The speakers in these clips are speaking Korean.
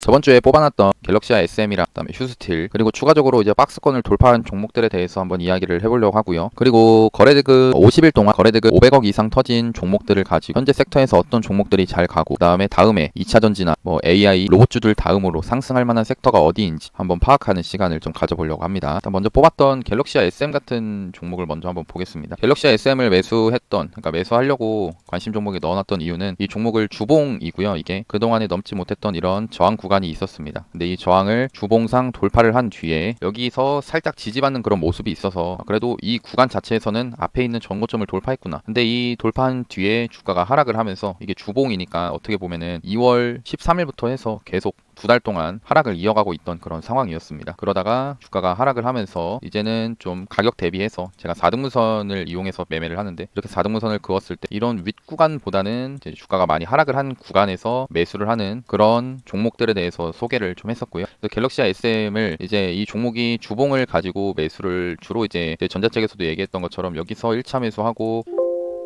저번 주에 뽑아놨던 갤럭시아 SM이랑 그다음에 휴스틸 그리고 추가적으로 이제 박스권을 돌파한 종목들에 대해서 한번 이야기를 해보려고 하고요. 그리고 거래대금 50일 동안 거래대금 500억 이상 터진 종목들을 가지고 현재 섹터에서 어떤 종목들이 잘 가고 다음에 2차 전지나 뭐 AI 로봇주들 다음으로 상승할 만한 섹터가 어디인지 한번 파악하는 시간을 좀 가져보려고 합니다. 일단 먼저 뽑았던 갤럭시아 SM 같은 종목을 먼저 한번 보겠습니다. 갤럭시아 SM을 그러니까 매수하려고 관심 종목에 넣어놨던 이유는 이 종목을 주봉이고요. 이게 그동안에 넘지 못했던 이런 저항 구간이 있었습니다. 근데 이 저항을 주봉상 돌파를 한 뒤에 여기서 살짝 지지받는 그런 모습이 있어서 그래도 이 구간 자체에서는 앞에 있는 전고점을 돌파했구나. 근데 이 돌파한 뒤에 주가가 하락을 하면서 이게 주봉이니까 어떻게 보면은 2월 13일부터 해서 계속 2달 동안 하락을 이어가고 있던 그런 상황이었습니다. 그러다가 주가가 하락을 하면서 이제는 좀 가격 대비해서 제가 4등분선을 이용해서 매매를 하는데 이렇게 4등분선을 그었을 때 이런 윗구간보다는 이제 주가가 많이 하락을 한 구간에서 매수를 하는 그런 종목들에 대해서 소개를 좀 했었고요. 그래서 갤럭시아 SM을 이제 이 종목이 주봉을 가지고 매수를 주로 이제 전자책에서도 얘기했던 것처럼 여기서 1차 매수하고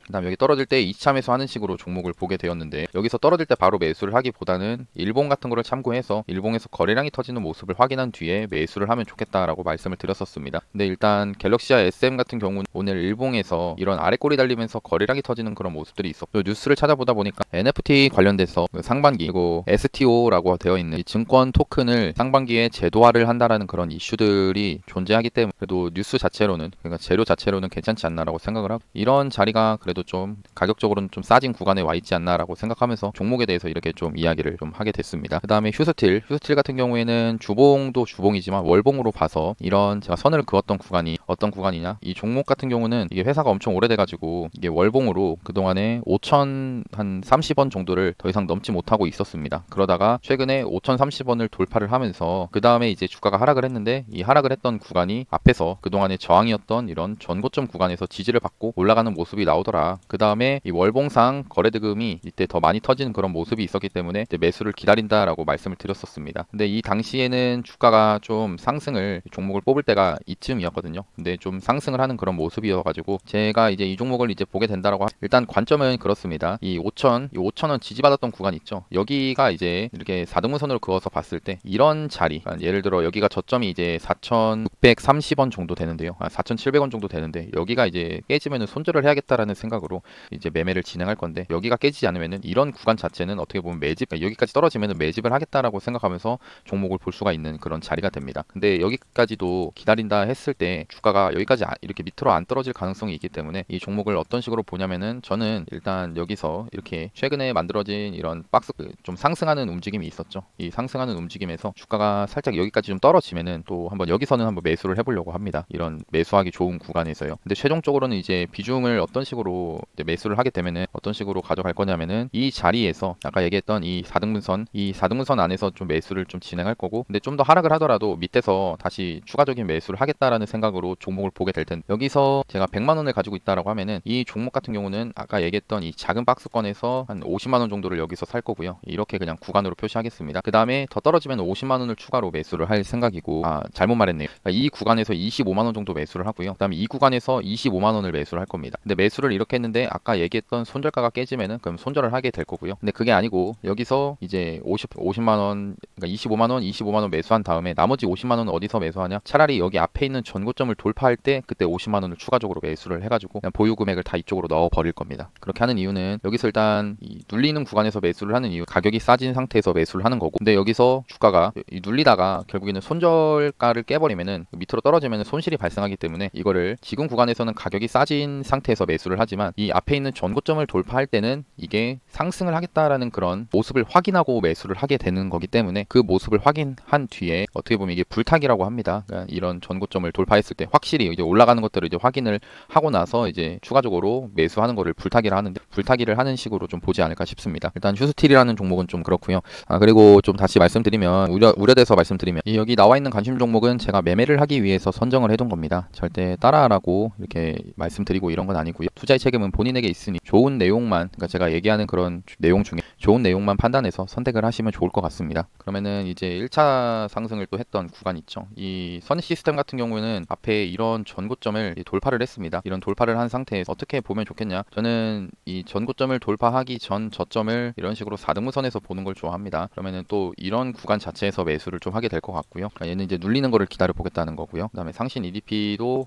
그다음 여기 떨어질 때 2차 매수하는 식으로 종목을 보게 되었는데 여기서 떨어질 때 바로 매수를 하기보다는 일봉 같은 거를 참고해서 일봉에서 거래량이 터지는 모습을 확인한 뒤에 매수를 하면 좋겠다라고 말씀을 드렸었습니다. 근데 일단 갤럭시아 SM 같은 경우는 오늘 일봉에서 이런 아래꼬리 달리면서 거래량이 터지는 그런 모습들이 있었고 뉴스를 찾아보다 보니까 NFT 관련돼서 상반기 그리고 STO라고 되어 있는 이 증권 토큰을 상반기에 제도화를 한다라는 그런 이슈들이 존재하기 때문에 그래도 뉴스 자체로는 그러니까 재료 자체로는 괜찮지 않나라고 생각을 하고 이런 자리가 그래도 좀 가격적으로는 좀 싸진 구간에 와 있지 않나라고 생각하면서 종목에 대해서 이렇게 좀 이야기를 좀 하게 됐습니다. 그 다음에 휴스틸 같은 경우에는 주봉도 주봉이지만 월봉으로 봐서 이런 제가 선을 그었던 구간이 어떤 구간이냐 이 종목 같은 경우는 이게 회사가 엄청 오래돼가지고 이게 월봉으로 그동안에 5,030원 정도를 더 이상 넘지 못하고 있었습니다. 그러다가 최근에 5,030원을 돌파를 하면서 그 다음에 이제 주가가 하락을 했는데 이 하락을 했던 구간이 앞에서 그동안의 저항이었던 이런 전고점 구간에서 지지를 받고 올라가는 모습이 나오더라. 그 다음에 이 월봉상 거래대금이 이때 더 많이 터지는 그런 모습이 있었기 때문에 이제 매수를 기다린다라고 말씀을 드렸었습니다. 근데 이 당시에는 주가가 좀 상승을 종목을 뽑을 때가 이쯤이었거든요. 근데 좀 상승을 하는 그런 모습이어가지고 제가 이제 이 종목을 이제 보게 된다라고 일단 관점은 그렇습니다. 이 5,000원 지지받았던 구간 있죠. 여기가 이제 이렇게 4등분선으로 그어서 봤을 때 이런 자리 그러니까 예를 들어 여기가 저점이 이제 4,630원 정도 되는데요. 4,700원 정도 되는데 여기가 이제 깨지면은 손절을 해야겠다라는 생각으로 이제 매매를 진행할 건데 여기가 깨지지 않으면은 이런 구간 자체는 어떻게 보면 매집 그러니까 여기까지 떨어지면은 매집을 하겠다라고 생각하면서 종목을 볼 수가 있는 그런 자리가 됩니다. 근데 여기까지도 기다린다 했을 때 주가가 여기까지 이렇게 밑으로 안 떨어질 가능성이 있기 때문에 이 종목을 어떤 식으로 보냐면은 저는 일단 여기서 이렇게 최근에 만들어진 이런 박스 좀 상승하는 움직임이 있었죠. 이 상승하는 움직임에서 주가가 살짝 여기까지 좀 떨어지면은 또 한번 여기서는 한번 매수를 해보려고 합니다. 이런 매수하기 좋은 구간에서요. 근데 최종적으로는 이제 비중을 어떤 식으로 이제 매수를 하게 되면은 어떤 식으로 가져갈 거냐면은 이 자리에서 아까 얘기했던 이 4등분선 안에서 좀 매수를 좀 진행할 거고 근데 좀 더 하락을 하더라도 밑에서 다시 추가적인 매수를 하겠다라는 생각으로 종목을 보게 될 텐데 여기서 제가 100만 원을 가지고 있다라고 하면은 이 종목 같은 경우는 아까 얘기했던 이 작은 박스권에서 한 50만 원 정도를 여기서 살 거고요. 이렇게 그냥 구간으로 표시하겠습니다. 그 다음에 더 떨어지면 50만 원을 추가로 매수를 할 생각이고 잘못 말했네요. 그러니까 이 구간에서 25만 원 정도 매수를 하고요. 그 다음에 이 구간에서 25만 원을 매수를 할 겁니다. 근데 매수를 이렇게 했는데 아까 얘기했던 손절가가 깨지면은 그럼 손절을 하게 될 거고요. 근데 그게 아니고 여기서 이제 50만 원 그러니까 25만 원 매수한 다음에 나머지 50만 원은 어디서 매수하냐? 차라리 여기 앞에 있는 전고점을 돌파할 때 그때 50만 원을 추가적으로 매수를 해가지고 그냥 보유 금액을 다 이쪽으로 넣어 버릴 겁니다. 그렇게 하는 이유는 여기서 일단 이 눌리는 구간에서 매수를 하는 이유 가격이 싸진 상태에서 매수를 하는 거고 근데 여기서 주가가 눌리다가 결국에는 손절가를 깨버리면은 밑으로 떨어지면 손실이 발생하기 때문에 이거를 지금 구간에서는 가격이 싸진 상태에서 매수를 하지만 이 앞에 있는 전고점을 돌파할 때는 이게 상승을 하겠다라는 그런 모습을 확인하고 매수를 하게 되는 거기 때문에 그 모습을 확인한 뒤에 어떻게 보면 이게 불타기라고 합니다. 그러니까 이런 전고점을 돌파했을 때 확실히 이제 올라가는 것들을 이제 확인을 하고 나서 이제 추가적으로 매수하는 거를 불타기를 하는데 불타기를 하는 식으로 좀 보지 않을까 싶습니다. 일단 휴스틸이라는 종목은 좀 그렇고요. 그리고 좀 다시 말씀드리면 우려돼서 말씀드리면 여기 나와 있는 관심 종목은 제가 매매를 하기 위해서 선정을 해둔 겁니다. 절대 따라하라고 이렇게 말씀드리고 이런 건 아니고요. 투자의 책임 책임은 본인에게 있으니 좋은 내용만, 그러니까 제가 얘기하는 그런 내용 중에 좋은 내용만 판단해서 선택을 하시면 좋을 것 같습니다. 그러면은 이제 1차 상승을 또 했던 구간 있죠. 이 선 시스템 같은 경우는 앞에 이런 전고점을 돌파를 했습니다. 이런 돌파를 한 상태에서 어떻게 보면 좋겠냐? 저는 이 전고점을 돌파하기 전 저점을 이런 식으로 4등분선에서 보는 걸 좋아합니다. 그러면은 또 이런 구간 자체에서 매수를 좀 하게 될 것 같고요. 그러니까 얘는 이제 눌리는 거를 기다려 보겠다는 거고요. 그다음에 상신 EDP도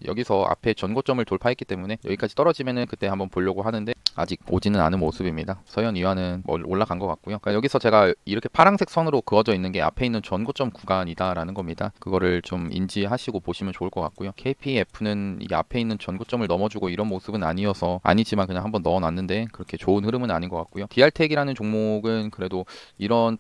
여기서 앞에 전고점을 돌파했기 때문에 여기까지 떨어지면은 그때 한번 보려고 하는데 아직 오지는 않은 모습입니다. 서현 이화는 올라간 것 같고요. 그러니까 여기서 제가 이렇게 파란색 선으로 그어져 있는 게 앞에 있는 전고점 구간이다라는 겁니다. 그거를 좀 인지하시고 보시면 좋을 것 같고요. KPF는 이게 앞에 있는 전고점을 넘어주고 이런 모습은 아니지만 그냥 한번 넣어놨는데 그렇게 좋은 흐름은 아닌 것 같고요. DR텍이라는 종목은 그래도 이런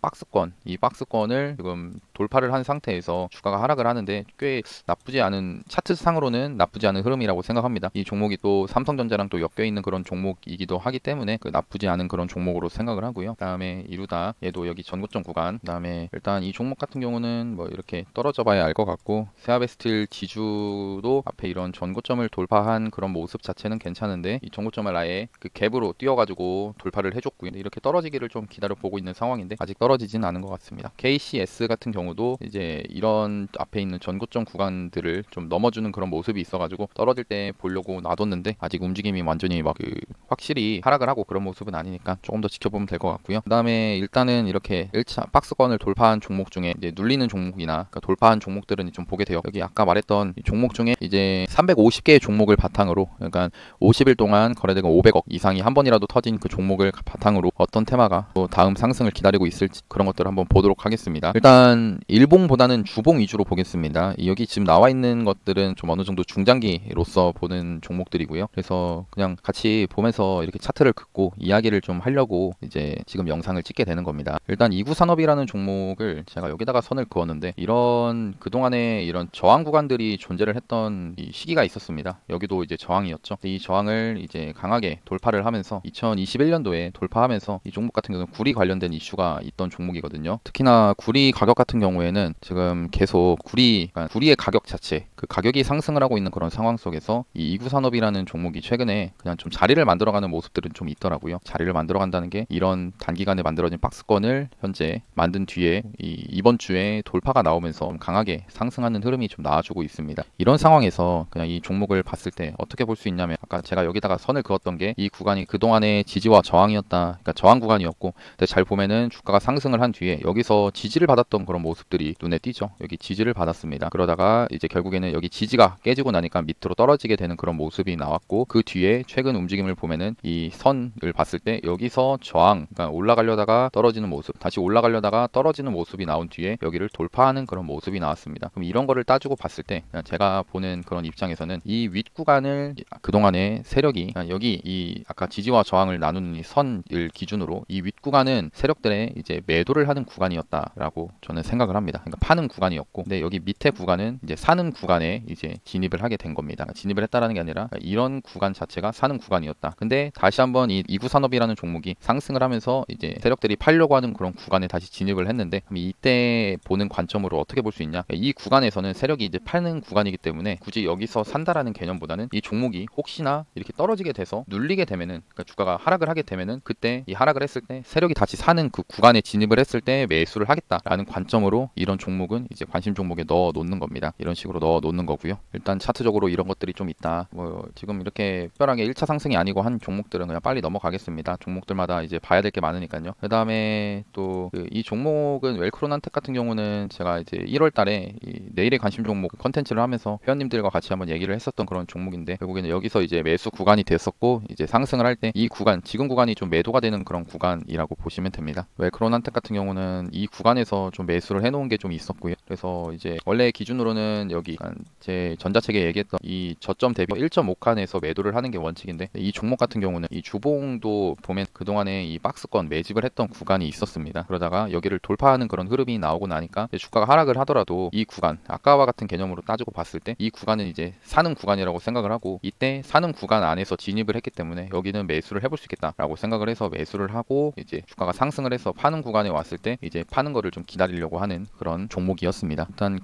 이 박스권을 지금 돌파를 한 상태에서 주가가 하락을 하는데 꽤 나쁘지 않은, 차트상으로는 나쁘지 않은 흐름이라고 생각합니다. 이 종목이 또 삼성전자랑 또 엮여 있는 그런 종목이기도 하기 때문에 나쁘지 않은 그런 종목으로 생각을 하고요. 그다음에 이루다, 얘도 여기 전고점 구간. 그다음에 일단 이 종목 같은 경우는 뭐 이렇게 떨어져 봐야 알 것 같고, 세아베스틸 지주도 앞에 이런 전고점을 돌파한 그런 모습 자체는 괜찮은데 이 전고점을 아예 그 갭으로 띄워가지고 돌파를 해줬고요. 이렇게 떨어지기를 좀 기다려 보고 있는 상황인데 아직 떨어지진 않은 것 같습니다. KCS 같은 경우도 이제 이런 앞에 있는 전고점 구간들을 좀 넘어주는 그런 모습이 있어가지고 떨어질 때 보려고 놔뒀는데 아직 움직임이 완전히 막 확실히 하락을 하고 그런 모습은 아니니까 조금 더 지켜보면 될 것 같고요. 그 다음에 일단은 이렇게 1차 박스권을 돌파한 종목 중에 이제 눌리는 종목이나 그러니까 돌파한 종목들은 좀 보게 돼요. 여기 아까 말했던 종목 중에 이제 350개의 종목을 바탕으로, 그러니까 50일 동안 거래되고 500억 이상이 한 번이라도 터진 그 종목을 바탕으로 어떤 테마가 또 다음 상승을 기다리고 있을지 그런 것들을 한번 보도록 하겠습니다. 일단 일봉보다는 주봉 위주로 보겠습니다. 여기 지금 나와 있는 것들은 좀 어느 정도 중장기로서 보는 종목들이고요. 그래서 그냥 같이 보면서 이렇게 차트를 긋고 이야기를 좀 하려고 이제 지금 영상을 찍게 되는 겁니다. 일단 이구산업이라는 종목을 제가 여기다가 선을 그었는데 이런 그동안에 이런 저항 구간들이 존재를 했던 이 시기가 있었습니다. 여기도 이제 저항이었죠. 이 저항을 이제 강하게 돌파를 하면서 2021년도에 돌파하면서 이 종목 같은 경우는 구리 관련된 이슈가 있던 종목이거든요. 특히나 구리 가격 같은 경우에는 지금 계속 그러니까 구리의 가격 자체, 그 가격이 상승을 하고 있는 그런 상황 속에서 이 이구산업이라는 종목이 최근에 그냥 좀 자리를 만들어가는 모습들은 좀 있더라고요. 자리를 만들어간다는 게 이런 단기간에 만들어진 박스권을 현재 만든 뒤에 이번 주에 돌파가 나오면서 좀 강하게 상승하는 흐름이 좀 나와주고 있습니다. 이런 상황에서 그냥 이 종목을 봤을 때 어떻게 볼 수 있냐면, 아까 제가 여기다가 선을 그었던 게 이 구간이 그동안의 지지와 저항이었다. 그러니까 저항 구간이었고, 근데 잘 보면은 주가가 상승을 한 뒤에 여기서 지지를 받았던 그런 모습들이 눈에 띄죠. 여기 지지를 받았습니다. 그러다가 이제 결국에는 여기 지지가 깨지고 나니까 밑으로 떨어지게 되는 그런 모습이 나왔고, 그 뒤에 최근 움직임을 보면은 이 선을 봤을 때 여기서 저항, 그러니까 올라가려다가 떨어지는 모습, 다시 올라가려다가 떨어지는 모습이 나온 뒤에 여기를 돌파하는 그런 모습이 나왔습니다. 그럼 이런 거를 따지고 봤을 때 그냥 제가 보는 그런 입장에서는 이 윗구간을 그동안의 세력이 여기 이 아까 지지와 저항을 나누는 이 선을 기준으로 이 윗구간은 세력들의 이제 매도를 하는 구간이었다라고 저는 생각을 합니다. 그러니까 파는 구간이었고, 근데 여기 밑에 구간은 이제 사는 구간에 이제 진입을 하게 된 겁니다. 진입을 했다라는 게 아니라 이런 구간 자체가 사는 구간이었다. 근데 다시 한번 이 이구산업이라는 종목이 상승을 하면서 이제 세력들이 팔려고 하는 그런 구간에 다시 진입을 했는데, 그럼 이때 보는 관점으로 어떻게 볼 수 있냐? 이 구간에서는 세력이 이제 파는 구간이기 때문에 굳이 여기서 산다라는 개념보다는 이 종목이 혹시나 이렇게 떨어지게 돼서 눌리게 되면은, 그러니까 주가가 하락을 하게 되면은 그때 이 하락을 했을 때 세력이 다시 사는 그 구간에 진입을 했을 때 매수를 하겠다라는 관점으로 이런 종목은 이제 관심 종목에 넣어 놓는 겁니다. 이런 식으로 넣어 놓는 거고요. 일단 차트적으로 이런 것들이 좀 있다. 뭐 지금 이렇게 특별하게 1차 상승이 아니고 한 종목들은 그냥 빨리 넘어가겠습니다. 종목들마다 이제 봐야 될 게 많으니까요. 그 다음에 또 이 종목은 웰크로난텍 같은 경우는 제가 이제 1월 달에 내일의 관심 종목 컨텐츠를 하면서 회원님들과 같이 한번 얘기를 했었던 그런 종목인데, 결국에는 여기서 이제 매수 구간이 됐었고, 이제 상승을 할 때 이 구간, 지금 구간이 좀 매도가 되는 그런 구간이라고 보시면 됩니다. 웰크로난텍 같은 경우는 이 구간에서 좀 매수를 해놓은 게 좀 있었고요. 그래서 이제 원래 기준으로는 여기 제 전자책에 얘기했던 이 저점 대비 1.5칸에서 매도를 하는 게 원칙인데, 이 종목 같은 경우는 이 주봉도 보면 그동안에 이 박스권 매집을 했던 구간이 있었습니다. 그러다가 여기를 돌파하는 그런 흐름이 나오고 나니까 주가가 하락을 하더라도 이 구간, 아까와 같은 개념으로 따지고 봤을 때 이 구간은 이제 사는 구간이라고 생각을 하고, 이때 사는 구간 안에서 진입을 했기 때문에 여기는 매수를 해볼 수 있겠다라고 생각을 해서 매수를 하고, 이제 주가가 상승을 해서 파는 구간에 왔을 때 이제 파는 거를 좀 기다리려고 하는 그런 종목이었습니다. 일단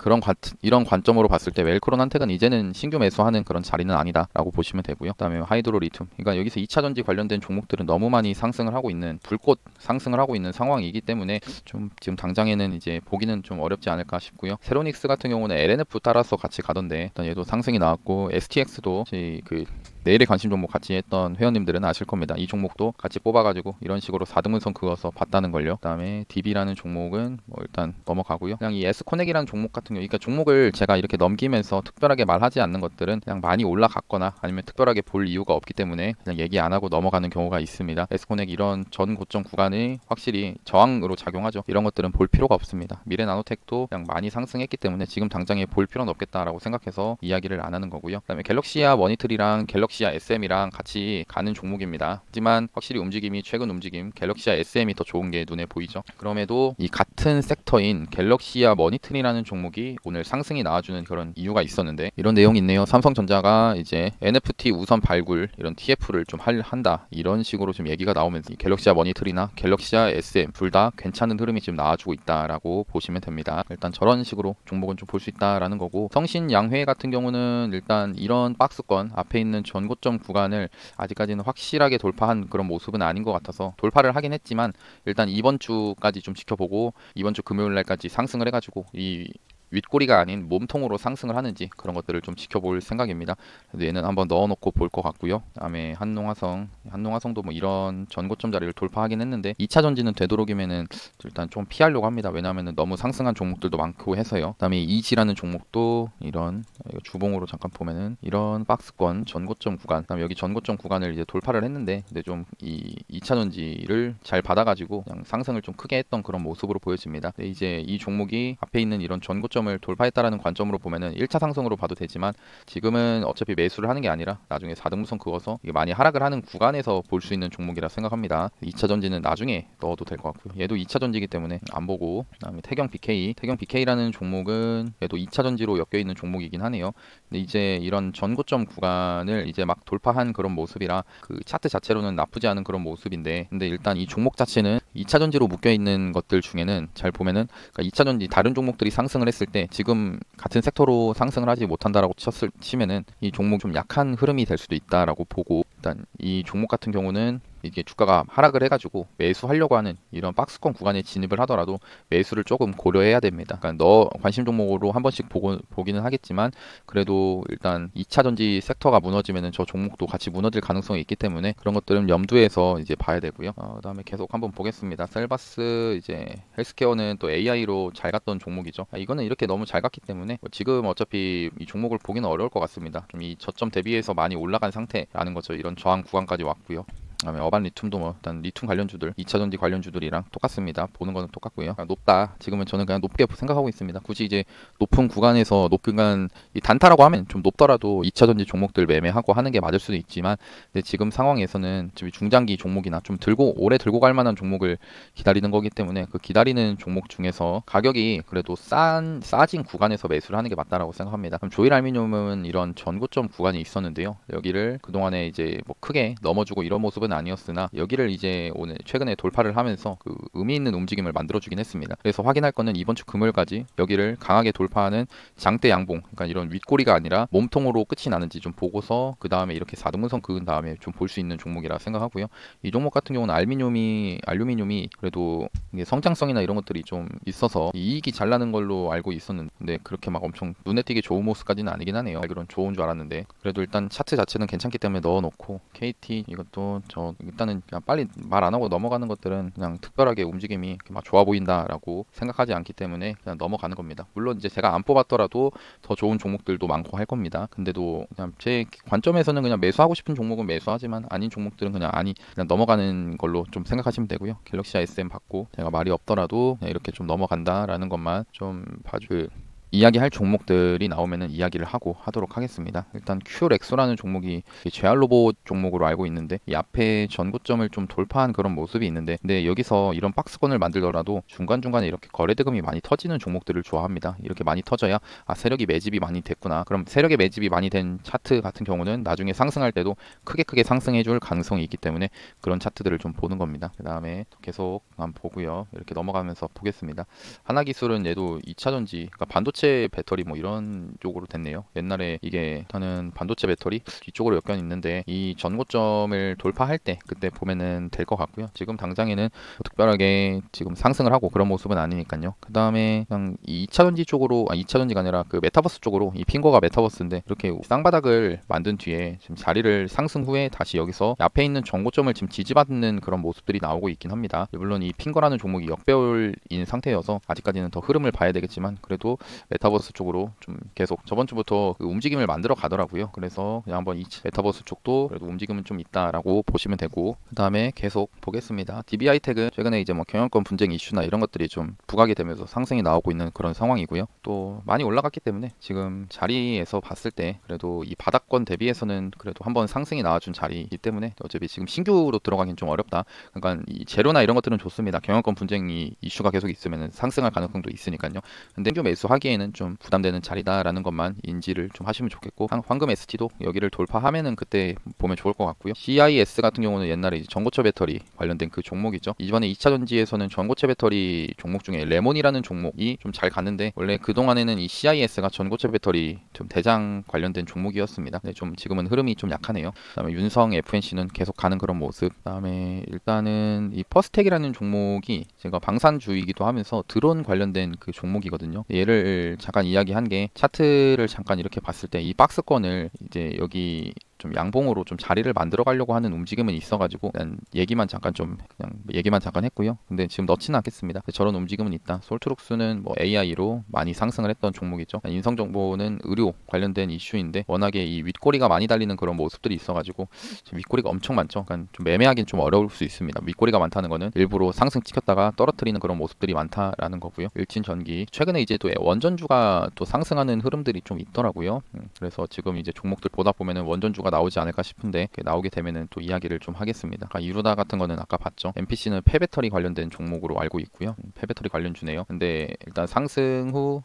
이런 관점으로 봤을 때 웰크론 한택은 이제는 신규 매수하는 그런 자리는 아니다라고 보시면 되고요. 그다음에 하이드로 리튬, 그러니까 여기서 2차 전지 관련된 종목들은 너무 많이 상승을 하고 있는, 불꽃 상승을 하고 있는 상황이기 때문에 좀 지금 당장에는 이제 보기는 좀 어렵지 않을까 싶고요. 세로닉스 같은 경우는 LNF 따라서 같이 가던데 일단 얘도 상승이 나왔고, STX도 그 내일의 관심 종목 같이 했던 회원님들은 아실 겁니다. 이 종목도 같이 뽑아가지고 이런 식으로 4등분선 그어서 봤다는 걸요. 그다음에 DB라는 종목은 뭐 일단 넘어가고요. 그냥 이 S코넥이라는 종목 같은 경우, 그러니까 종목을 제가 이렇게 넘기면서 특별하게 말하지 않는 것들은 그냥 많이 올라갔거나 아니면 특별하게 볼 이유가 없기 때문에 그냥 얘기 안 하고 넘어가는 경우가 있습니다. S코넥 이런 전 고점 구간이 확실히 저항으로 작용하죠. 이런 것들은 볼 필요가 없습니다. 미래나노텍도 그냥 많이 상승했기 때문에 지금 당장에 볼 필요는 없겠다라고 생각해서 이야기를 안 하는 거고요. 그다음에 갤럭시아 머니트리랑 갤럭시아 SM이랑 같이 가는 종목입니다. 하지만 확실히 움직임이, 최근 움직임 갤럭시아 SM이 더 좋은 게 눈에 보이죠. 그럼에도 이 같은 섹터인 갤럭시아 머니트리라는 종목이 오늘 상승이 나와주는 그런 이유가 있었는데, 이런 내용이 있네요. 삼성전자가 이제 NFT 우선 발굴 이런 TF를 좀 한다, 이런 식으로 좀 얘기가 나오면서 이 갤럭시아 머니트리나 갤럭시아 SM 둘 다 괜찮은 흐름이 지금 나와주고 있다라고 보시면 됩니다. 일단 저런 식으로 종목은 좀 볼 수 있다라는 거고, 성신양회 같은 경우는 일단 이런 박스권 앞에 있는 전고점 구간을 아직까지는 확실하게 돌파한 그런 모습은 아닌 것 같아서, 돌파를 하긴 했지만 일단 이번 주까지 좀 지켜보고, 이번 주 금요일 날까지 상승을 해가지고 이 윗꼬리가 아닌 몸통으로 상승을 하는지 그런 것들을 좀 지켜볼 생각입니다. 그래서 얘는 한번 넣어놓고 볼 것 같고요. 그다음에 한농화성도 뭐 이런 전고점 자리를 돌파하긴 했는데 2차 전지는 되도록이면은 일단 좀 피하려고 합니다. 왜냐하면 너무 상승한 종목들도 많고 해서요. 그다음에 이지라는 종목도 이런 주봉으로 잠깐 보면은 이런 박스권 전고점 구간, 그다음에 여기 전고점 구간을 이제 돌파를 했는데, 근데 좀 이 2차 전지를 잘 받아가지고 그냥 상승을 좀 크게 했던 그런 모습으로 보여집니다. 근데 이제 이 종목이 앞에 있는 이런 전고점 을 돌파했다라는 관점으로 보면은 1차 상승으로 봐도 되지만, 지금은 어차피 매수를 하는 게 아니라 나중에 4등분선 그어서 이게 많이 하락을 하는 구간에서 볼 수 있는 종목이라 생각합니다. 2차 전지는 나중에 넣어도 될 것 같고요. 얘도 2차 전지이기 때문에 안 보고, 그다음에 태경 BK라는 종목은 얘도 2차 전지로 엮여 있는 종목이긴 하네요. 근데 이제 이런 전고점 구간을 이제 막 돌파한 그런 모습이라 그 차트 자체로는 나쁘지 않은 그런 모습인데, 근데 일단 이 종목 자체는 2차 전지로 묶여 있는 것들 중에는 잘 보면은, 그러니까 2차 전지 다른 종목들이 상승을 했을 때 지금 같은 섹터로 상승을 하지 못한다라고 치면은 이 종목 좀 약한 흐름이 될 수도 있다라고 보고, 일단 이 종목 같은 경우는 이게 주가가 하락을 해가지고 매수하려고 하는 이런 박스권 구간에 진입을 하더라도 매수를 조금 고려해야 됩니다. 그러니까 관심 종목으로 한 번씩 보기는 하겠지만, 그래도 일단 2차 전지 섹터가 무너지면은 저 종목도 같이 무너질 가능성이 있기 때문에 그런 것들은 염두에서 이제 봐야 되고요. 그다음에 계속 한번 보겠습니다. 셀바스, 이제 헬스케어는 또 AI로 잘 갔던 종목이죠. 이거는 이렇게 너무 잘 갔기 때문에 지금 어차피 이 종목을 보기는 어려울 것 같습니다. 좀 이 저점 대비해서 많이 올라간 상태라는 거죠. 이런 저항 구간까지 왔고요. 그다음에 어반 리튬도 뭐 일단 리튬 관련주들, 2차 전지 관련주들이랑 똑같습니다. 보는 거는 똑같고요. 높다. 지금은 저는 그냥 높게 생각하고 있습니다. 굳이 이제 높은 구간에서 이 단타라고 하면 좀 높더라도 2차 전지 종목들 매매하고 하는 게 맞을 수도 있지만, 근데 지금 상황에서는 지금 중장기 종목이나 좀 오래 들고 갈 만한 종목을 기다리는 거기 때문에 그 기다리는 종목 중에서 가격이 그래도 싸진 구간에서 매수를 하는 게 맞다라고 생각합니다. 그럼 조일 알루미늄은 이런 전고점 구간이 있었는데요. 여기를 그동안에 이제 뭐 크게 넘어주고 이런 모습은 아니었으나, 여기를 이제 오늘 최근에 돌파를 하면서 그 의미 있는 움직임을 만들어주긴 했습니다. 그래서 확인할 거는 이번 주 금요일까지 여기를 강하게 돌파하는 장대 양봉, 그러니까 이런 윗꼬리가 아니라 몸통으로 끝이 나는지 좀 보고서 그 다음에 이렇게 4등분선 그은 다음에 좀 볼 수 있는 종목이라 생각하고요. 이 종목 같은 경우는 알루미늄이 그래도 이게 성장성이나 이런 것들이 좀 있어서 이익이 잘 나는 걸로 알고 있었는데, 그렇게 막 엄청 눈에 띄게 좋은 모습까지는 아니긴 하네요. 그런 좋은 줄 알았는데, 그래도 일단 차트 자체는 괜찮기 때문에 넣어놓고, KT 이것도 일단은 그냥 빨리 말 안 하고 넘어가는 것들은 그냥 특별하게 움직임이 막 좋아 보인다라고 생각하지 않기 때문에 그냥 넘어가는 겁니다. 물론 이제 제가 안 뽑았더라도 더 좋은 종목들도 많고 할 겁니다. 근데도 그냥 제 관점에서는 그냥 매수하고 싶은 종목은 매수하지만 아닌 종목들은 그냥 넘어가는 걸로 좀 생각하시면 되고요. 갤럭시아 SM 받고 제가 말이 없더라도 그냥 이렇게 좀 넘어간다라는 것만 좀 이야기할 종목들이 나오면은 이야기를 하도록 하겠습니다. 일단 큐렉소라는 종목이 제알 로봇 종목으로 알고 있는데 이 앞에 전고점을 좀 돌파한 그런 모습이 있는데, 근데 여기서 이런 박스권을 만들더라도 중간중간에 이렇게 거래대금이 많이 터지는 종목들을 좋아합니다. 이렇게 많이 터져야 세력이 매집이 많이 됐구나. 그럼 세력의 매집이 많이 된 차트 같은 경우는 나중에 상승할 때도 크게 상승해줄 가능성이 있기 때문에 그런 차트들을 좀 보는 겁니다. 그 다음에 계속 한번 보고요. 이렇게 넘어가면서 보겠습니다. 하나기술은 얘도 2차전지, 그러니까 반도체 배터리 뭐 이런 쪽으로 됐네요. 옛날에 이게 일단은 반도체 배터리 뒤쪽으로 엮여 있는데 이 전고점을 돌파할 때 그때 보면은 될 것 같고요. 지금 당장에는 특별하게 지금 상승을 하고 그런 모습은 아니니까요. 그 다음에 그냥 이 2차전지 쪽으로, 2차전지가 아니라 그 메타버스 쪽으로, 이 핑거가 메타버스인데 이렇게 쌍바닥을 만든 뒤에 지금 자리를 상승 후에 다시 여기서 앞에 있는 전고점을 지금 지지받는 그런 모습들이 나오고 있긴 합니다. 물론 이 핑거라는 종목이 역배열인 상태여서 아직까지는 더 흐름을 봐야 되겠지만, 그래도 메타버스 쪽으로 좀 계속 저번 주부터 그 움직임을 만들어 가더라고요. 그래서 그냥 한번 이 메타버스 쪽도 그래도 움직임은 좀 있다라고 보시면 되고, 그 다음에 계속 보겠습니다. DB하이텍은 최근에 이제 뭐 경영권 분쟁 이슈나 이런 것들이 좀 부각이 되면서 상승이 나오고 있는 그런 상황이고요. 또 많이 올라갔기 때문에 지금 자리에서 봤을 때 그래도 이 바닥권 대비해서는 그래도 한번 상승이 나와준 자리이기 때문에 어차피 지금 신규로 들어가긴 좀 어렵다. 그러니까 이 재료나 이런 것들은 좋습니다. 경영권 분쟁이 이슈가 계속 있으면 상승할 가능성도 있으니까요. 근데 신규 매수하기에는 좀 부담되는 자리다라는 것만 인지를 좀 하시면 좋겠고, 황금 ST도 여기를 돌파하면은 그때 보면 좋을 것 같고요. CIS 같은 경우는 옛날에 이제 전고체 배터리 관련된 그 종목이죠. 이번에 2차 전지에서는 전고체 배터리 종목 중에 레몬이라는 종목이 좀 잘 갔는데, 원래 그동안에는 이 CIS가 전고체 배터리 좀 대장 관련된 종목이었습니다. 근데 좀 지금은 흐름이 좀 약하네요. 그다음에 윤성 FNC는 계속 가는 그런 모습. 그다음에 일단은 이 퍼스텍이라는 종목이 제가 방산주이기도 하면서 드론 관련된 그 종목이거든요. 얘를 잠깐 이야기한 게, 차트를 잠깐 이렇게 봤을 때 이 박스권을 이제 여기 좀 양봉으로 좀 자리를 만들어 가려고 하는 움직임은 있어가지고 그냥 얘기만 잠깐 했고요. 근데 지금 넣지는 않겠습니다. 저런 움직임은 있다. 솔트룩스는 뭐 AI로 많이 상승을 했던 종목이죠. 인성정보는 의료 관련된 이슈인데 워낙에 이 윗꼬리가 많이 달리는 그런 모습들이 있어가지고 지금 윗꼬리가 엄청 많죠. 그러니까 좀 매매하기는 좀 어려울 수 있습니다. 윗꼬리가 많다는 거는 일부러 상승 찍혔다가 떨어뜨리는 그런 모습들이 많다라는 거고요. 일진전기 최근에 이제 또 원전주가 또 상승하는 흐름들이 좀 있더라고요. 그래서 지금 이제 종목들 보다 보면은 원전주가 나오지 않을까 싶은데 나오게 되면은 또 이야기를 좀 하겠습니다. 이루다 같은 거는 아까 봤죠. MPC는 폐배터리 관련된 종목으로 알고 있고요. 폐배터리 관련주네요. 근데 일단 상승 후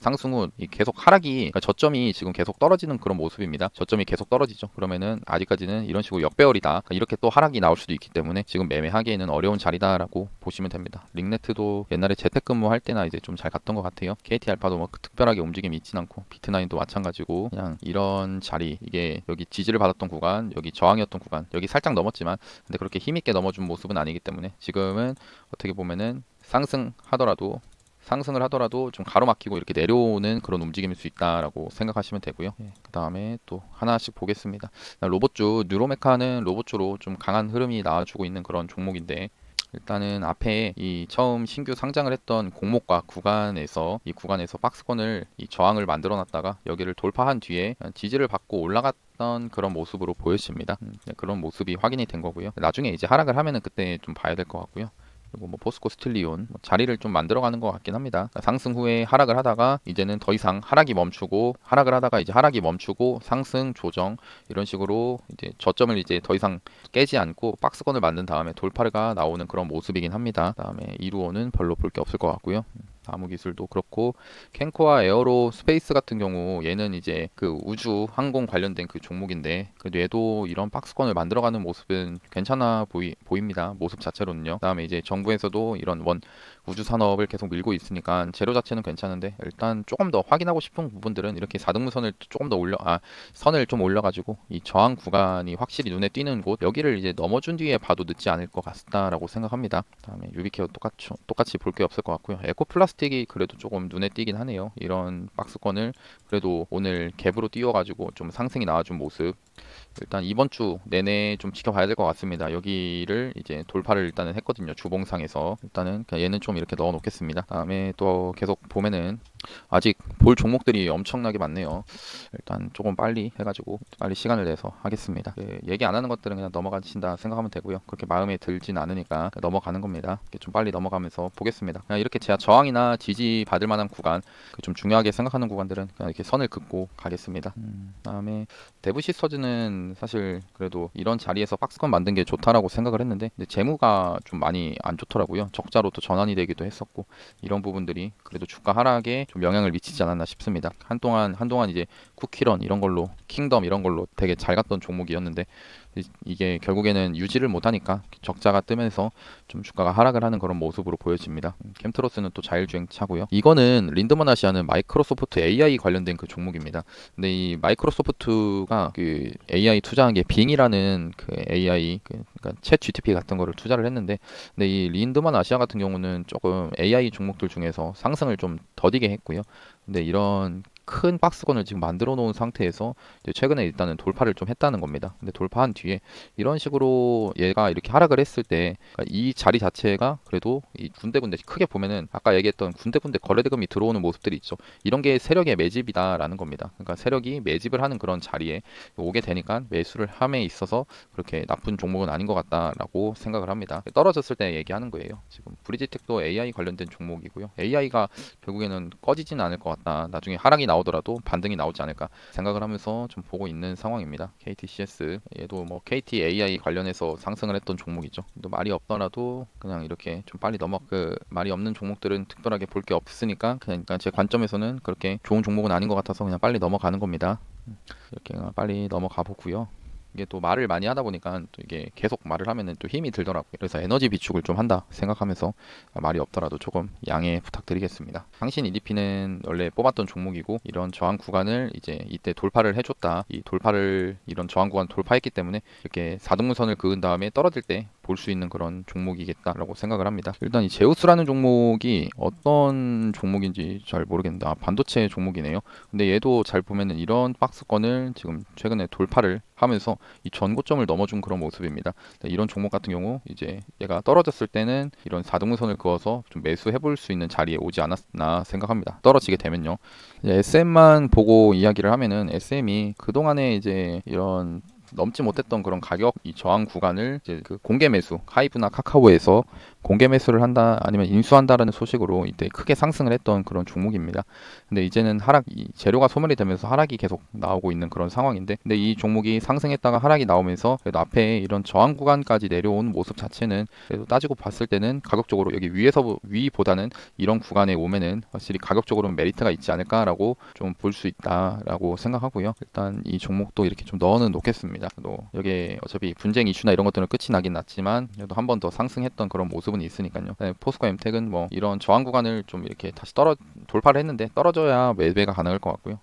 계속 하락이, 그러니까 저점이 지금 계속 떨어지는 그런 모습입니다. 저점이 계속 떨어지죠. 그러면은 아직까지는 이런 식으로 역배열이다. 그러니까 이렇게 또 하락이 나올 수도 있기 때문에 지금 매매하기에는 어려운 자리다라고 보시면 됩니다. 링네트도 옛날에 재택근무할 때나 이제 좀 잘 갔던 것 같아요. KT알파도 뭐 특별하게 움직임이 있진 않고, 비트나인도 마찬가지고 그냥 이런 자리, 이게 여기 지지를 받았던 구간, 여기 저항이었던 구간, 여기 살짝 넘었지만 근데 그렇게 힘있게 넘어준 모습은 아니기 때문에 지금은 어떻게 보면은 상승을 하더라도 좀 가로막히고 이렇게 내려오는 그런 움직임일 수 있다라고 생각하시면 되고요. 그 다음에 또 하나씩 보겠습니다. 로봇주, 뉴로메카는 로봇주로 좀 강한 흐름이 나와주고 있는 그런 종목인데, 일단은 앞에 이 처음 신규 상장을 했던 공모가 구간에서 이 구간에서 박스권을 이 저항을 만들어 놨다가 여기를 돌파한 뒤에 지지를 받고 올라갔던 그런 모습으로 보여집니다. 그런 모습이 확인이 된 거고요. 나중에 이제 하락을 하면은 그때 좀 봐야 될 것 같고요. 그리고 뭐 포스코 스틸리온 자리를 좀 만들어가는 것 같긴 합니다. 상승 후에 하락을 하다가 이제는 더 이상 하락이 멈추고, 상승 조정, 이런 식으로 이제 저점을 이제 더 이상 깨지 않고 박스권을 만든 다음에 돌파가 나오는 그런 모습이긴 합니다. 그다음에 이루오는 별로 볼 게 없을 것 같고요. 나무기술도 그렇고, 캔코와 에어로 스페이스 같은 경우 얘는 이제 그 우주 항공 관련된 그 종목인데, 그래도 얘도 이런 박스권을 만들어가는 모습은 괜찮아 보입니다. 모습 자체로는요. 그다음에 이제 정부에서도 이런 우주 산업을 계속 밀고 있으니까 재료 자체는 괜찮은데, 일단 조금 더 확인하고 싶은 부분들은 이렇게 4등분선을 조금 더 선을 좀 올려가지고 이 저항 구간이 확실히 눈에 띄는 곳, 여기를 이제 넘어준 뒤에 봐도 늦지 않을 것 같다라고 생각합니다. 그다음에 유비케어 똑같이 볼 게 없을 것 같고요. 에코플라스틱이 그래도 조금 눈에 띄긴 하네요. 이런 박스권을 그래도 오늘 갭으로 띄워가지고 좀 상승이 나와준 모습, 일단 이번 주 내내 좀 지켜봐야 될 것 같습니다. 여기를 이제 돌파를 일단은 했거든요. 주봉상에서. 일단은 그냥 얘는 좀 이렇게 넣어 놓겠습니다. 다음에 또 계속 보면은 아직 볼 종목들이 엄청나게 많네요. 일단 조금 빨리 해가지고 빨리 시간을 내서 하겠습니다. 얘기 안 하는 것들은 그냥 넘어가신다 생각하면 되고요. 그렇게 마음에 들진 않으니까 넘어가는 겁니다. 좀 빨리 넘어가면서 보겠습니다. 그냥 이렇게 제가 저항이나 지지 받을 만한 구간, 좀 중요하게 생각하는 구간들은 그냥 이렇게 선을 긋고 가겠습니다. 그다음에 대부 시스터즈는 사실 그래도 이런 자리에서 박스권 만든 게 좋다라고 생각을 했는데, 근데 재무가 좀 많이 안 좋더라고요. 적자로 또 전환이 되기도 했었고, 이런 부분들이 그래도 주가 하락에 좀 영향을 미치지 않았나 싶습니다. 한동안 이제 쿠키런 이런 걸로, 킹덤 이런 걸로 되게 잘 갔던 종목이었는데, 이게 결국에는 유지를 못하니까 적자가 뜨면서 좀 주가가 하락을 하는 그런 모습으로 보여집니다. 캠트로스는 또 자율주행 차고요. 이거는 린드먼 아시아는 마이크로소프트 AI 관련된 그 종목입니다. 근데 이 마이크로소프트가 그 AI 투자한 게 빙이라는 그 AI 그러니까 챗 GTP 같은 거를 투자를 했는데, 근데 이 린드먼 아시아 같은 경우는 조금 AI 종목들 중에서 상승을 좀 더디게 했고요. 근데 이런 큰 박스권을 지금 만들어 놓은 상태에서 이제 최근에 일단은 돌파를 좀 했다는 겁니다. 근데 돌파한 뒤에 이런 식으로 얘가 이렇게 하락을 했을 때, 그러니까 이 자리 자체가 그래도 이 군데군데 크게 보면은 아까 얘기했던 군데군데 거래대금이 들어오는 모습들이 있죠. 이런 게 세력의 매집이다라는 겁니다. 그러니까 세력이 매집을 하는 그런 자리에 오게 되니까 매수를 함에 있어서 그렇게 나쁜 종목은 아닌 것 같다라고 생각을 합니다. 떨어졌을 때 얘기하는 거예요. 지금 브리지텍도 AI 관련된 종목이고요. AI가 결국에는 꺼지진 않을 것 같다. 나중에 하락이 나오더라도 반등이 나오지 않을까 생각을 하면서 좀 보고 있는 상황입니다. KTCS 얘도 뭐 KT AI 관련해서 상승을 했던 종목이죠. 또 말이 없더라도 그냥 이렇게 좀 빨리 말이 없는 종목들은 특별하게 볼 게 없으니까 그냥 제 관점에서는 그렇게 좋은 종목은 아닌 것 같아서 그냥 빨리 넘어가는 겁니다. 이렇게 빨리 넘어가 보고요. 이게 또 말을 많이 하다 보니까 또 이게 계속 말을 하면은 또 힘이 들더라고요. 그래서 에너지 비축을 좀 한다 생각하면서 말이 없더라도 조금 양해 부탁드리겠습니다. 당신 EDP는 원래 뽑았던 종목이고, 이런 저항 구간을 이제 이때 돌파를 해줬다. 이런 저항 구간 돌파했기 때문에 이렇게 4등분선을 그은 다음에 떨어질 때 볼 수 있는 그런 종목이겠다라고 생각을 합니다. 일단 이 제우스라는 종목이 어떤 종목인지 잘 모르겠는데, 반도체 종목이네요. 근데 얘도 잘 보면은 이런 박스권을 지금 최근에 돌파를 하면서 이 전고점을 넘어준 그런 모습입니다. 이런 종목 같은 경우 이제 얘가 떨어졌을 때는 이런 4등분선을 그어서 좀 매수해 볼 수 있는 자리에 오지 않았나 생각합니다. 떨어지게 되면요. SM만 보고 이야기를 하면은, SM이 그동안에 이제 이런 넘지 못했던 그런 가격 이 저항 구간을 이제 그 공개 매수, 하이브나 카카오에서 공개 매수를 한다 아니면 인수한다라는 소식으로 이때 크게 상승을 했던 그런 종목입니다. 근데 이제는 재료가 소멸이 되면서 하락이 계속 나오고 있는 그런 상황인데, 근데 이 종목이 상승했다가 하락이 나오면서 그래도 앞에 이런 저항 구간까지 내려온 모습 자체는 그래도 따지고 봤을 때는 가격적으로 여기 위보다는 이런 구간에 오면은 확실히 가격적으로는 메리트가 있지 않을까라고 좀 볼 수 있다라고 생각하고요. 일단 이 종목도 이렇게 좀 넣어는 놓겠습니다. 또 여기에 어차피 분쟁 이슈나 이런 것들은 끝이 나긴 났지만 그래도 한 번 더 상승했던 그런 모습은 있으니까요. 포스코 엠텍은 뭐 이런 저항 구간을 좀 이렇게 다시 돌파를 했는데 떨어져야 매매가 가능할 것 같고요.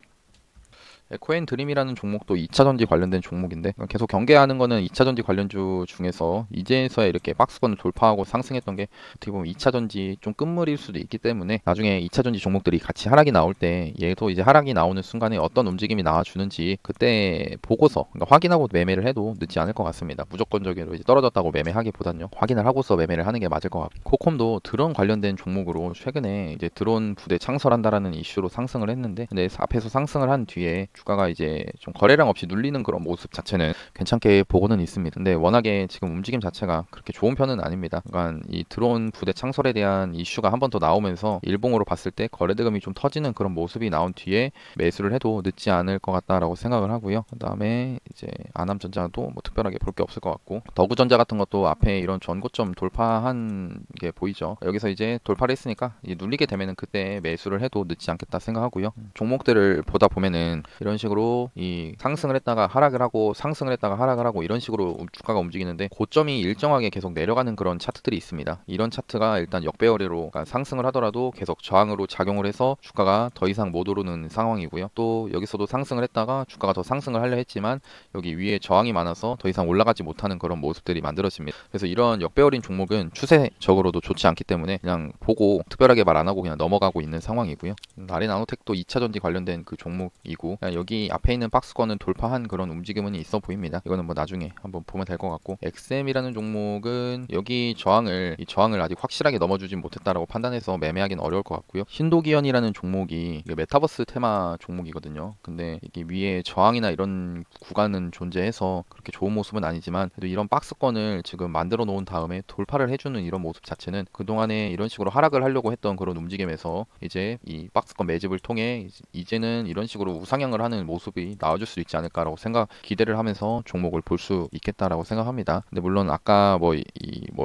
코엔 드림이라는 종목도 2차전지 관련된 종목인데, 계속 경계하는 거는 2차전지 관련주 중에서 이제서야 이렇게 박스권을 돌파하고 상승했던 게 어떻게 보면 2차전지 좀 끝물일 수도 있기 때문에, 나중에 2차전지 종목들이 같이 하락이 나올 때 얘도 이제 하락이 나오는 순간에 어떤 움직임이 나와주는지 그때 보고서, 그러니까 확인하고 매매를 해도 늦지 않을 것 같습니다. 무조건적으로 이제 떨어졌다고 매매하기보단요, 확인을 하고서 매매를 하는 게 맞을 것 같고, 코콤도 드론 관련된 종목으로 최근에 이제 드론 부대 창설한다라는 이슈로 상승을 했는데, 근데 앞에서 상승을 한 뒤에 주가가 이제 좀 거래량 없이 눌리는 그런 모습 자체는 괜찮게 보고는 있습니다. 근데 워낙에 지금 움직임 자체가 그렇게 좋은 편은 아닙니다. 그러니까 이 드론 부대 창설에 대한 이슈가 한 번 더 나오면서 일봉으로 봤을 때 거래대금이 좀 터지는 그런 모습이 나온 뒤에 매수를 해도 늦지 않을 것 같다라고 생각을 하고요. 그다음에 이제 아남전자도 뭐 특별하게 볼 게 없을 것 같고, 더구전자 같은 것도 앞에 이런 전고점 돌파한 게 보이죠. 여기서 이제 돌파를 했으니까 눌리게 되면은 그때 매수를 해도 늦지 않겠다 생각하고요. 종목들을 보다 보면은 이런 식으로 이 상승을 했다가 하락을 하고 상승을 했다가 하락을 하고 이런 식으로 주가가 움직이는데, 고점이 일정하게 계속 내려가는 그런 차트들이 있습니다. 이런 차트가 일단 역배열로, 그러니까 상승을 하더라도 계속 저항으로 작용을 해서 주가가 더 이상 못 오르는 상황이고요. 또 여기서도 상승을 했다가 주가가 더 상승을 하려 했지만 여기 위에 저항이 많아서 더 이상 올라가지 못하는 그런 모습들이 만들어집니다. 그래서 이런 역배열인 종목은 추세적으로도 좋지 않기 때문에 그냥 보고 특별하게 말 안 하고 그냥 넘어가고 있는 상황이고요. 아레나노텍도 2차전지 관련된 그 종목이고, 여기 앞에 있는 박스권은 돌파한 그런 움직임은 있어 보입니다. 이거는 뭐 나중에 한번 보면 될 것 같고, XM이라는 종목은 여기 이 저항을 아직 확실하게 넘어주진 못했다라고 판단해서 매매하기는 어려울 것 같고요. 신도기현이라는 종목이 메타버스 테마 종목이거든요. 근데 이게 위에 저항이나 이런 구간은 존재해서 그렇게 좋은 모습은 아니지만, 그래도 이런 박스권을 지금 만들어 놓은 다음에 돌파를 해주는 이런 모습 자체는 그동안에 이런 식으로 하락을 하려고 했던 그런 움직임에서 이제 이 박스권 매집을 통해 이제는 이런 식으로 우상향을 하는 모습이 나와줄 수 있지 않을까라고 기대를 하면서 종목을 볼 수 있겠다라고 생각합니다. 근데 물론 아까 뭐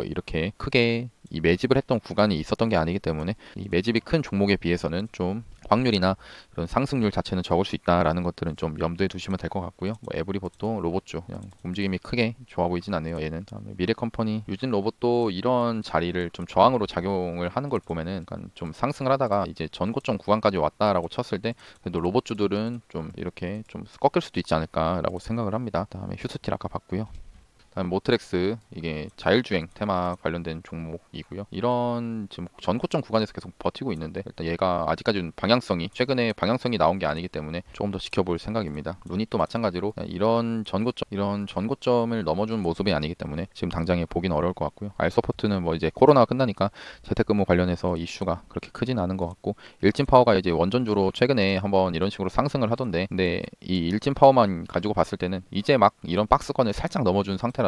이렇게 크게 이 매집을 했던 구간이 있었던 게 아니기 때문에 이 매집이 큰 종목에 비해서는 좀 확률이나 그런 상승률 자체는 적을 수 있다라는 것들은 좀 염두에 두시면 될 것 같고요. 뭐 에브리봇도 로봇주 그냥 움직임이 크게 좋아 보이진 않네요. 얘는. 다음에 미래컴퍼니, 유진 로봇도 이런 자리를 좀 저항으로 작용을 하는 걸 보면은 약간 좀 상승을 하다가 이제 전고점 구간까지 왔다라고 쳤을 때 그래도 로봇주들은 좀 이렇게 좀 꺾일 수도 있지 않을까라고 생각을 합니다. 다음에 휴스틸 아까 봤고요. 다음 모트렉스, 이게 자율주행 테마 관련된 종목이고요. 이런 지금 전고점 구간에서 계속 버티고 있는데 일단 얘가 아직까지는 최근에 방향성이 나온 게 아니기 때문에 조금 더 지켜볼 생각입니다. 루닛도 마찬가지로 이런 전고점을 넘어준 모습이 아니기 때문에 지금 당장에 보기는 어려울 것 같고요. 알서포트는 뭐 이제 코로나가 끝나니까 재택근무 관련해서 이슈가 그렇게 크진 않은 것 같고, 일진파워가 이제 원전주로 최근에 한번 이런 식으로 상승을 하던데, 근데 이 일진파워만 가지고 봤을 때는 이제 막 이런 박스권을 살짝 넘어준 상태라서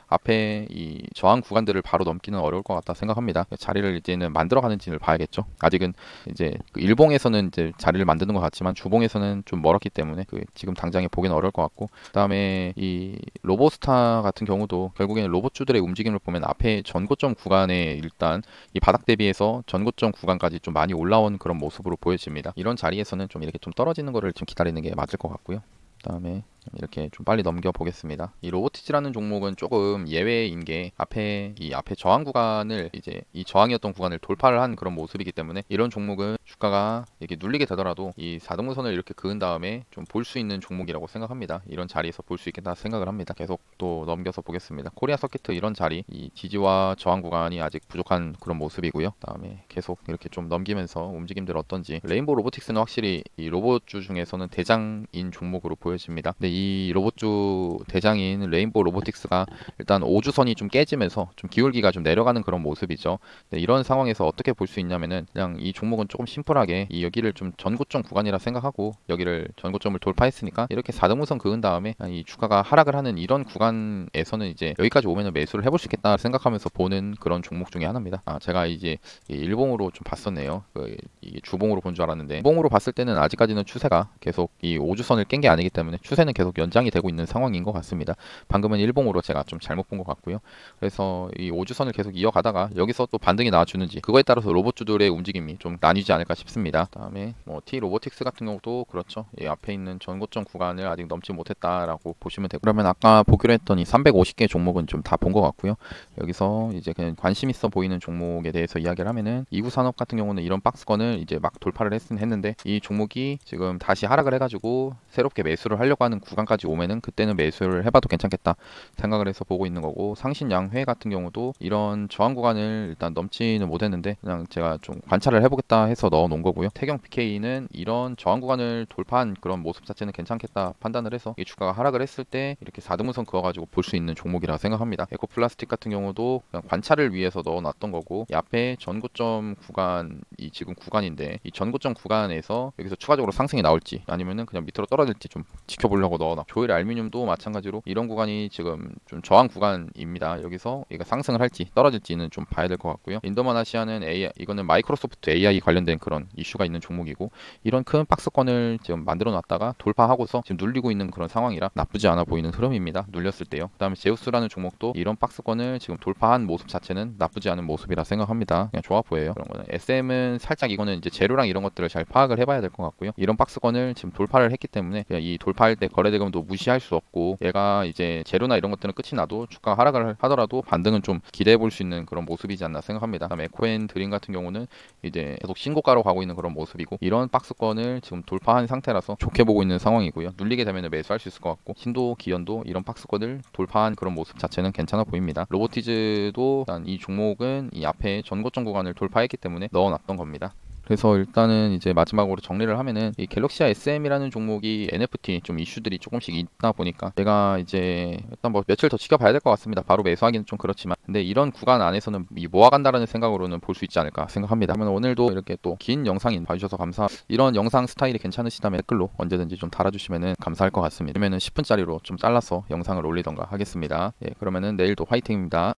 앞에 이 저항 구간들을 바로 넘기는 어려울 것 같다 생각합니다. 자리를 이제는 만들어가는지를 봐야겠죠. 아직은 이제 그 일봉에서는 이제 자리를 만드는 것 같지만 주봉에서는 좀 멀었기 때문에 지금 당장에 보기는 어려울 것 같고, 그다음에 이 로보스타 같은 경우도 결국에는 로봇주들의 움직임을 보면 앞에 전고점 구간에 일단 이 바닥 대비해서 전고점 구간까지 좀 많이 올라온 그런 모습으로 보여집니다. 이런 자리에서는 좀 이렇게 좀 떨어지는 거를 좀 기다리는 게 맞을 것 같고요. 그다음에 이렇게 좀 빨리 넘겨 보겠습니다. 이 로보티지라는 종목은 조금 예외인 게 앞에 저항 구간을 이제 이 저항이었던 구간을 돌파를 한 그런 모습이기 때문에 이런 종목은 주가가 이렇게 눌리게 되더라도 이 4등분선을 이렇게 그은 다음에 좀 볼 수 있는 종목이라고 생각합니다. 이런 자리에서 볼 수 있겠다 생각을 합니다. 계속 또 넘겨서 보겠습니다. 코리아 서키트 이런 자리, 이 지지와 저항 구간이 아직 부족한 그런 모습이고요. 그다음에 계속 이렇게 좀 넘기면서 움직임들 어떤지. 레인보우 로보틱스는 확실히 이 로봇주 중에서는 대장인 종목으로 보여집니다. 근데 이 로봇주 대장인 레인보우 로보틱스가 일단 5주선이 좀 깨지면서 좀 기울기가 좀 내려가는 그런 모습이죠. 네, 이런 상황에서 어떻게 볼 수 있냐면은 그냥 이 종목은 조금 심플하게 여기를 좀 전고점 구간이라 생각하고 여기를 전고점을 돌파했으니까 이렇게 4등분선 그은 다음에 이 주가가 하락을 하는 이런 구간에서는 이제 여기까지 오면은 매수를 해볼 수 있겠다 생각하면서 보는 그런 종목 중에 하나입니다. 제가 이제 일봉으로 좀 봤었네요. 이게 주봉으로 본 줄 알았는데, 주봉으로 봤을 때는 아직까지는 추세가 계속 이 5주선을 깬 게 아니기 때문에 추세는 계속 연장이 되고 있는 상황인 것 같습니다. 방금은 일봉으로 제가 좀 잘못 본 것 같고요. 그래서 이 5주선을 계속 이어가다가 여기서 또 반등이 나와주는지, 그거에 따라서 로봇주들의 움직임이 좀 나뉘지 않을까 싶습니다. 다음에 뭐 T 로보틱스 같은 경우도 그렇죠. 이 앞에 있는 전고점 구간을 아직 넘지 못했다라고 보시면 되고, 그러면 아까 보기로 했던 이 350개 종목은 좀 다 본 것 같고요. 여기서 이제 그냥 관심 있어 보이는 종목에 대해서 이야기를 하면은 이구산업 같은 경우는 이런 박스권을 이제 막 돌파를 했는데 이 종목이 지금 다시 하락을 해가지고 새롭게 매수를 하려고 하는 구간까지 오면은 그때는 매수를 해봐도 괜찮겠다 생각을 해서 보고 있는 거고, 상신양회 같은 경우도 이런 저항 구간을 일단 넘지는 못했는데 그냥 제가 좀 관찰을 해보겠다 해서 넣어 놓은 거고요. 태경 PK는 이런 저항 구간을 돌파한 그런 모습 자체는 괜찮겠다 판단을 해서 이 주가가 하락을 했을 때 이렇게 4등분선 그어가지고 볼 수 있는 종목이라 생각합니다. 에코플라스틱 같은 경우도 그냥 관찰을 위해서 넣어 놨던 거고, 이 앞에 전고점 구간이 지금 구간인데 이 전고점 구간에서 여기서 추가적으로 상승이 나올지 아니면은 그냥 밑으로 떨어질지 좀 지켜보려고 넣어놔. 조일 알루미늄도 마찬가지로 이런 구간이 지금 좀 저항 구간입니다. 여기서 얘가 상승을 할지 떨어질지는 좀 봐야 될 것 같고요. 인더만 아시아는 이거는 마이크로소프트 AI 관련된 그런 이슈가 있는 종목이고, 이런 큰 박스권을 지금 만들어 놨다가 돌파하고서 지금 눌리고 있는 그런 상황이라 나쁘지 않아 보이는 흐름입니다. 눌렸을 때요. 그다음에 제우스라는 종목도 이런 박스권을 지금 돌파한 모습 자체는 나쁘지 않은 모습이라 생각합니다. 그냥 좋아 보여요. 그런 거는 SM은 살짝 이거는 이제 재료랑 이런 것들을 잘 파악을 해봐야 될 것 같고요. 이런 박스권을 지금 돌파를 했기 때문에 그냥 이 돌파할 때 거래대금도 무시할 수 없고, 얘가 이제 재료나 이런 것들은 끝이 나도 주가 하락을 하더라도 반등은 좀 기대해 볼 수 있는 그런 모습이지 않나 생각합니다. 그다음에 에코앤 드림 같은 경우는 이제 계속 신고가로 가고 있는 그런 모습이고, 이런 박스권을 지금 돌파한 상태라서 좋게 보고 있는 상황이고요. 눌리게 되면 매수할 수 있을 것 같고, 신도 기현도 이런 박스권을 돌파한 그런 모습 자체는 괜찮아 보입니다. 로보티즈도 일단 이 종목은 이 앞에 전고점 구간을 돌파했기 때문에 넣어놨던 겁니다. 그래서 일단은 이제 마지막으로 정리를 하면은 이 갤럭시아 SM이라는 종목이 NFT 좀 이슈들이 조금씩 있다 보니까 제가 이제 일단 뭐 며칠 더 지켜봐야 될 것 같습니다. 바로 매수하기는 좀 그렇지만 근데 이런 구간 안에서는 이 모아간다라는 생각으로는 볼 수 있지 않을까 생각합니다. 그러면 오늘도 이렇게 또 긴 영상인 봐주셔서 이런 영상 스타일이 괜찮으시다면 댓글로 언제든지 좀 달아주시면 감사할 것 같습니다. 그러면은 10분짜리로 좀 잘라서 영상을 올리던가 하겠습니다. 예, 그러면은 내일도 화이팅입니다.